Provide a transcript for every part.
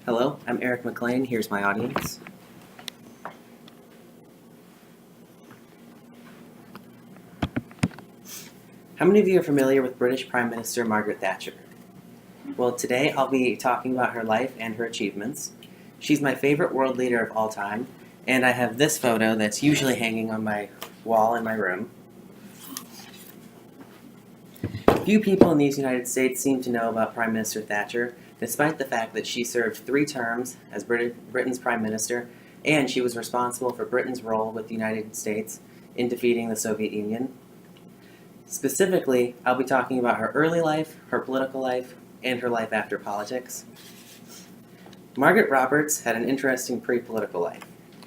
Hello, I'm Eric McLean. Here's my audience. How many of you are familiar with British Prime Minister Margaret Thatcher? Well, today I'll be talking about her life and her achievements. She's my favorite world leader of all time, and I have this photo that's usually hanging on my wall in my room. Few people in these United States seem to know about Prime Minister Thatcher, despite the fact that she served 3 terms as Britain's Prime Minister, and she was responsible for Britain's role with the United States in defeating the Soviet Union. Specifically, I'll be talking about her early life, her political life, and her life after politics. Margaret Roberts had an interesting pre-political life.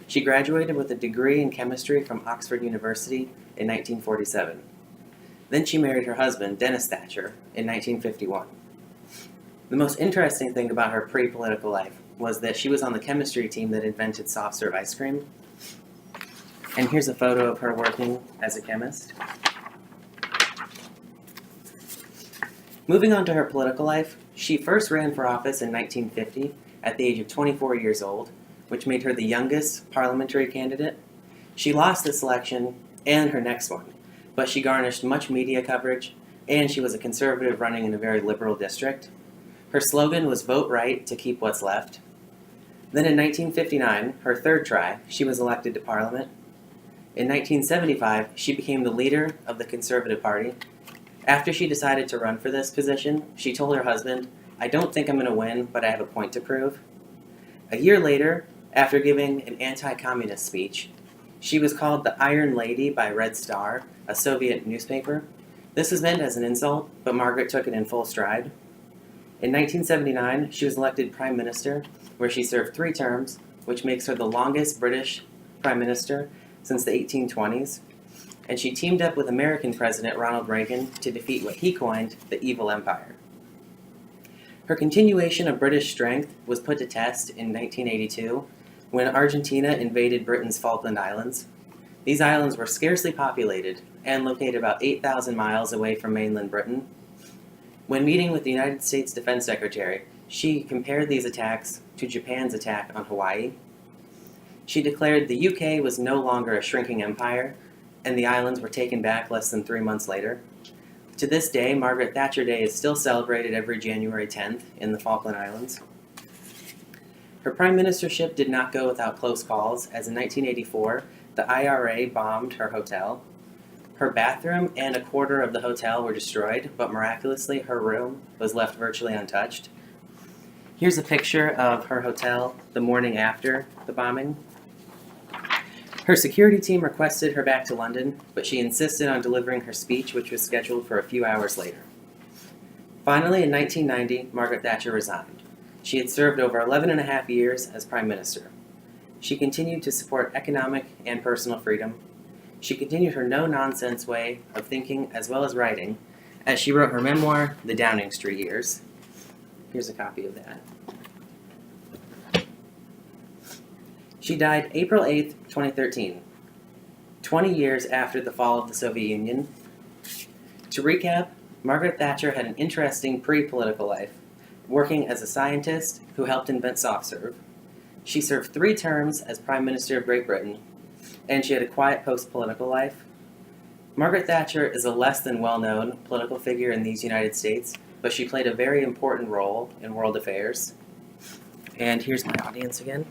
She graduated with a degree in chemistry from Oxford University in 1947. Then she married her husband, Dennis Thatcher, in 1951. The most interesting thing about her pre-political life was that she was on the chemistry team that invented soft serve ice cream. And here's a photo of her working as a chemist. Moving on to her political life, she first ran for office in 1950 at the age of 24 years old, which made her the youngest parliamentary candidate. She lost this election and her next one, but she garnered much media coverage, and she was a conservative running in a very liberal district. Her slogan was "Vote Right to Keep What's Left." Then in 1959, her third try, she was elected to Parliament. In 1975, she became the leader of the Conservative Party. After she decided to run for this position, she told her husband, "I don't think I'm going to win, but I have a point to prove." A year later, after giving an anti-communist speech, she was called the Iron Lady by Red Star, a Soviet newspaper. This was meant as an insult, but Margaret took it in full stride. In 1979, she was elected Prime Minister, where she served 3 terms, which makes her the longest British Prime Minister since the 1820s. And she teamed up with American President Ronald Reagan to defeat what he coined the Evil Empire. Her continuation of British strength was put to test in 1982 when Argentina invaded Britain's Falkland Islands. These islands were scarcely populated and located about 8,000 miles away from mainland Britain. When meeting with the United States Defense Secretary, she compared these attacks to Japan's attack on Hawaii. She declared the UK was no longer a shrinking empire, and the islands were taken back less than 3 months later. To this day, Margaret Thatcher Day is still celebrated every January 10th in the Falkland Islands. Her prime ministership did not go without close calls, as in 1984, the IRA bombed her hotel. Her bathroom and a quarter of the hotel were destroyed, but miraculously her room was left virtually untouched. Here's a picture of her hotel the morning after the bombing. Her security team requested her back to London, but she insisted on delivering her speech, which was scheduled for a few hours later. Finally, in 1990, Margaret Thatcher resigned. She had served over 11 and a half years as Prime Minister. She continued to support economic and personal freedom. She continued her no-nonsense way of thinking as well as writing, as she wrote her memoir, The Downing Street Years. Here's a copy of that. She died April 8, 2013, 20 years after the fall of the Soviet Union. To recap, Margaret Thatcher had an interesting pre-political life, working as a scientist who helped invent soft serve. She served 3 terms as Prime Minister of Great Britain, and she had a quiet post-political life. Margaret Thatcher is a less than well-known political figure in these United States, but she played a very important role in world affairs. And here's my audience again.